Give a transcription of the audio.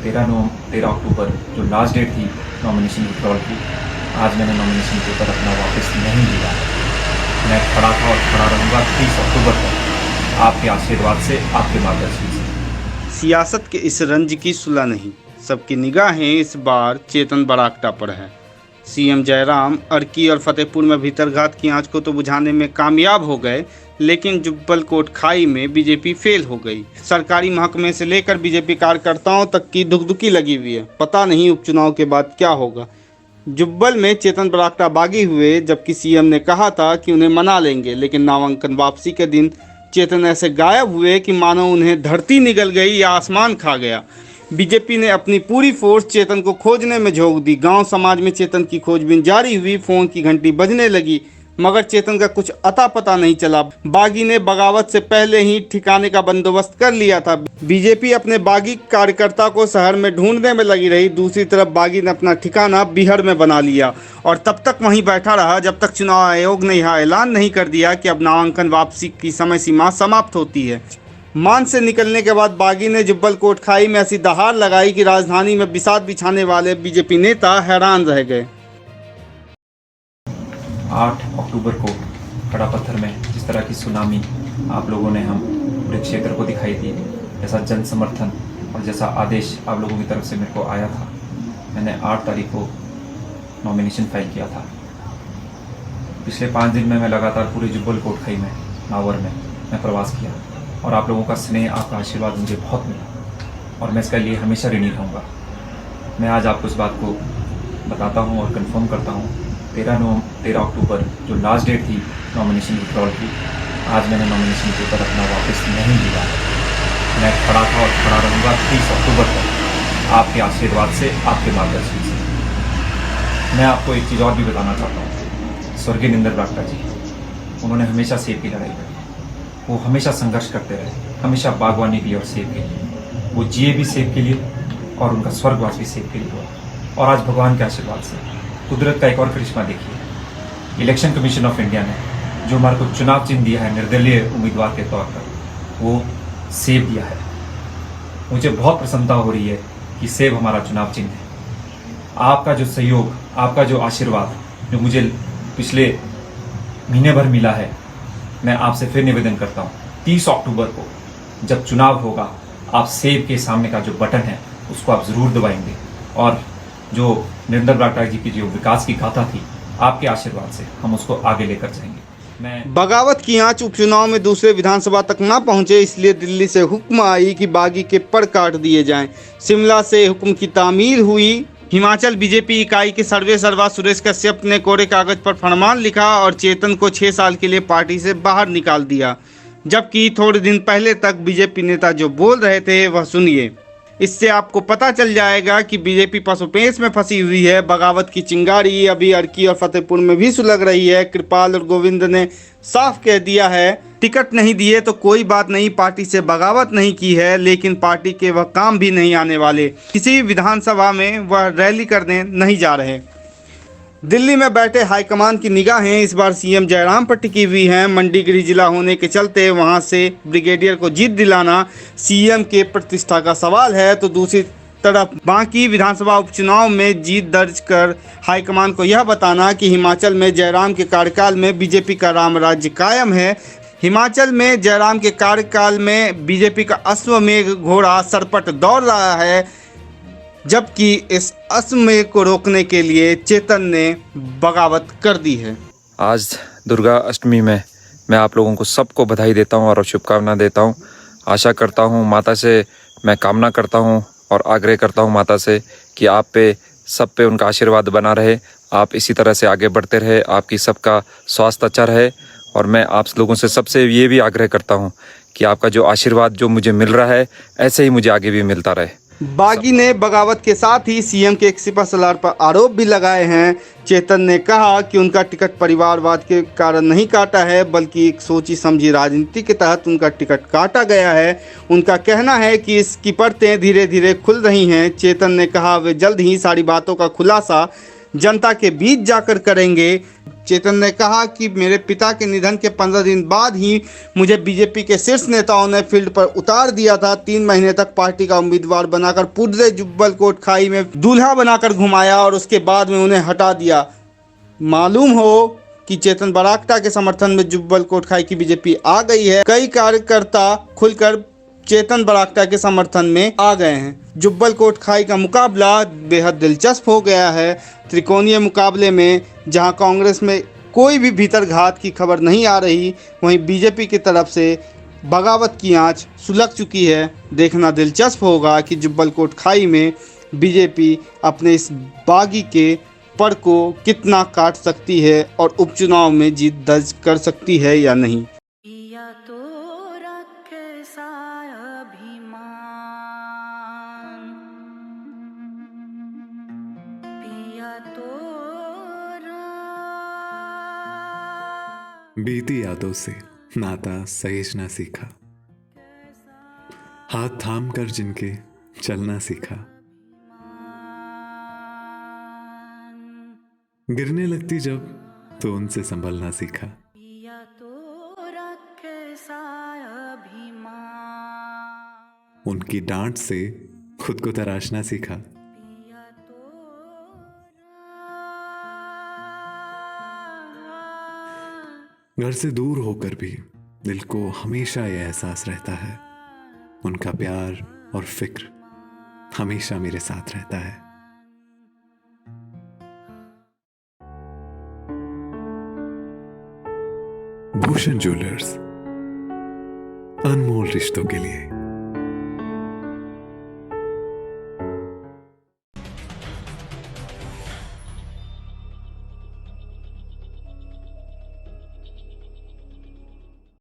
13 अक्टूबर जो last date थी nomination withdrawal की, आज मैंने नॉमिनेशन पेपर अपना वापस नहीं लिया। मैं खड़ा था और खड़ा रहूँगा 30 अक्टूबर तक, आपके आशीर्वाद से, आपके मार्गदर्शन से। सियासत के इस रंज की सुलह नहीं, सबकी निगाहें इस बार चेतन बरागटा पर है। सीएम जयराम अर्की और फतेहपुर में भीतरघात की आंच को तो बुझाने में कामयाब हो गए, लेकिन जुब्बल कोटखाई में बीजेपी फेल हो गई। सरकारी महकमे से लेकर बीजेपी कार्यकर्ताओं तक की धुकधुकी लगी हुई है। पता नहीं उपचुनाव के बाद क्या होगा। जुब्बल में चेतन बरागटा बागी हुए, जबकि सीएम ने कहा था कि उन्हें मना लेंगे, लेकिन नामांकन वापसी के दिन चेतन ऐसे गायब हुए कि मानो उन्हें धरती निगल गई या आसमान खा गया। बीजेपी ने अपनी पूरी फोर्स चेतन को खोजने में झोंक दी। गांव समाज में चेतन की खोजबीन जारी हुई, फोन की घंटी बजने लगी, मगर चेतन का कुछ अता पता नहीं चला। बागी ने बगावत से पहले ही ठिकाने का बंदोबस्त कर लिया था। बीजेपी अपने बागी कार्यकर्ता को शहर में ढूंढने में लगी रही। दूसरी तरफ बागी ने अपना ठिकाना बिहार में बना लिया और तब तक वहीं बैठा रहा जब तक चुनाव आयोग ने यह ऐलान नहीं कर दिया कि अब नामांकन वापसी की समय सीमा समाप्त होती है। मान से निकलने के बाद बागी ने जुब्बल कोटखाई में ऐसी दहाड़ लगाई कि राजधानी में बिसात बिछाने वाले बीजेपी नेता हैरान रह गए। 8 अक्टूबर को खड़ा पत्थर में जिस तरह की सुनामी आप लोगों ने हम पूरे क्षेत्र को दिखाई दी, जैसा जन समर्थन और जैसा आदेश आप लोगों की तरफ से मेरे को आया था, मैंने 8 तारीख को नॉमिनेशन फाइल किया था। पिछले 5 दिन में मैं लगातार पूरे जुब्बल कोटखाई में, नावर में मैं प्रवास किया और आप लोगों का स्नेह, आपका आशीर्वाद मुझे बहुत मिला और मैं इसके लिए हमेशा ऋणी रहूँगा। मैं आज आपको इस बात को बताता हूँ और कंफर्म करता हूँ, 13 अक्टूबर जो लास्ट डेट थी नॉमिनेशन विड्रॉल की, आज मैंने नॉमिनेशन पेपर अपना वापस नहीं लिया। मैं खड़ा था और खड़ा रहूँगा 30 अक्टूबर तक, आपके आशीर्वाद से, आपके मार्गदर्शन से। मैं आपको एक चीज़ और भी बताना चाहता हूँ। स्वर्गीय निंदर बरागटा जी, उन्होंने हमेशा सेब की लड़ाई लड़ी। वो हमेशा संघर्ष करते रहे, हमेशा बागवानी के लिए और सेब के लिए। वो जिए भी सेब के लिए और उनका स्वर्गवास भी सेब के लिए हुआ। और आज भगवान के आशीर्वाद से, कुदरत का एक और करिश्मा देखिए, इलेक्शन कमीशन ऑफ इंडिया ने जो हमारे को चुनाव चिन्ह दिया है निर्दलीय उम्मीदवार के तौर पर, वो सेब दिया है। मुझे बहुत प्रसन्नता हो रही है कि सेब हमारा चुनाव चिन्ह है। आपका जो सहयोग, आपका जो आशीर्वाद जो मुझे पिछले महीने भर मिला है, मैं आपसे फिर निवेदन करता हूँ, 30 अक्टूबर को जब चुनाव होगा, आप सेब के सामने का जो बटन है उसको आप ज़रूर दबाएंगे और जो निंदर बरागटा जी की जो विकास की गाथा थी, आपके आशीर्वाद से हम उसको आगे लेकर जाएंगे। मैं बगावत की आंच उपचुनाव में दूसरे विधानसभा तक ना पहुंचे, इसलिए दिल्ली से हुक्म आई कि बागी के पर काट दिए जाएं। शिमला से हुक्म की तामील हुई। हिमाचल बीजेपी इकाई के सर्वे सर्वा सुरेश कश्यप ने कोरे कागज पर फरमान लिखा और चेतन को 6 साल के लिए पार्टी से बाहर निकाल दिया। जबकि थोड़े दिन पहले तक बीजेपी नेता जो बोल रहे थे वह सुनिए। इससे आपको पता चल जाएगा कि बीजेपी पसोपेश में फंसी हुई है। बगावत की चिंगारी अभी अर्की और फतेहपुर में भी सुलग रही है। कृपाल और गोविंद ने साफ कह दिया है, टिकट नहीं दिए तो कोई बात नहीं, पार्टी से बगावत नहीं की है, लेकिन पार्टी के वह काम भी नहीं आने वाले। किसी विधानसभा में वह रैली करने नहीं जा रहे। दिल्ली में बैठे हाईकमान की निगाहें इस बार सीएम जयराम पर टिकी हुई हैं। मंडीगिरी जिला होने के चलते वहां से ब्रिगेडियर को जीत दिलाना सीएम के प्रतिष्ठा का सवाल है, तो दूसरी तरफ बाकी विधानसभा उपचुनाव में जीत दर्ज कर हाईकमान को यह बताना कि हिमाचल में जयराम के कार्यकाल में बीजेपी का राम राज्य कायम है। हिमाचल में जयराम के कार्यकाल में बीजेपी का अश्वमेघ घोड़ा सरपट दौड़ रहा है, जबकि इस अश्वमेघ को रोकने के लिए चेतन ने बगावत कर दी है। आज दुर्गा अष्टमी में मैं आप लोगों को सबको बधाई देता हूं और शुभकामना देता हूं। आशा करता हूं, माता से मैं कामना करता हूं और आग्रह करता हूं माता से कि आप पे, सब पे उनका आशीर्वाद बना रहे। आप इसी तरह से आगे बढ़ते रहे, आपकी सबका स्वास्थ्य अच्छा रहे। और मैं आप लोगों से सबसे ये भी आग्रह करता हूं कि आपका जो आशीर्वाद जो मुझे मिल रहा है, ऐसे ही मुझे आगे भी मिलता रहे। बागी ने बगावत के साथ ही सीएम के एक सिपहसालार पर आरोप भी लगाए हैं। चेतन ने कहा कि उनका टिकट परिवारवाद के कारण नहीं काटा है, बल्कि एक सोची समझी राजनीति के तहत उनका टिकट काटा गया है। उनका कहना है कि इसकी परतें धीरे धीरे खुल रही हैं। चेतन ने कहा वे जल्द ही सारी बातों का खुलासा जनता के बीच जाकर करेंगे। चेतन ने कहा कि मेरे पिता के निधन के 15 दिन बाद ही मुझे बीजेपी के शीर्ष नेताओं ने फील्ड पर उतार दिया था। 3 महीने तक पार्टी का उम्मीदवार बनाकर पूरे जुब्बल कोटखाई में दूल्हा बनाकर घुमाया और उसके बाद में उन्हें हटा दिया। मालूम हो कि चेतन बरागटा के समर्थन में जुब्बल कोटखाई की बीजेपी आ गई है। कई कार्यकर्ता खुलकर चेतन बरागटा के समर्थन में आ गए हैं। जुब्बल कोटखाई का मुकाबला बेहद दिलचस्प हो गया है। त्रिकोणीय मुकाबले में जहां कांग्रेस में कोई भी भीतरघात की खबर नहीं आ रही, वहीं बीजेपी की तरफ से बगावत की आंच सुलग चुकी है। देखना दिलचस्प होगा कि जुब्बल कोटखाई में बीजेपी अपने इस बागी के पड़ को कितना काट सकती है और उपचुनाव में जीत दर्ज कर सकती है या नहीं। पिया तो रखे सा अभिमान, पिया तो बीती यादों से नाता सहेजना सीखा, हाथ थाम कर जिनके चलना सीखा, गिरने लगती जब तो उनसे संभलना सीखा। पिया तो रखे सा अभिमान, उनकी डांट से खुद को तराशना सीखा। पिया तो घर से दूर होकर भी दिल को हमेशा यह एहसास रहता है, उनका प्यार और फिक्र हमेशा मेरे साथ रहता है। भूषण ज्वेलर्स, अनमोल रिश्तों के लिए।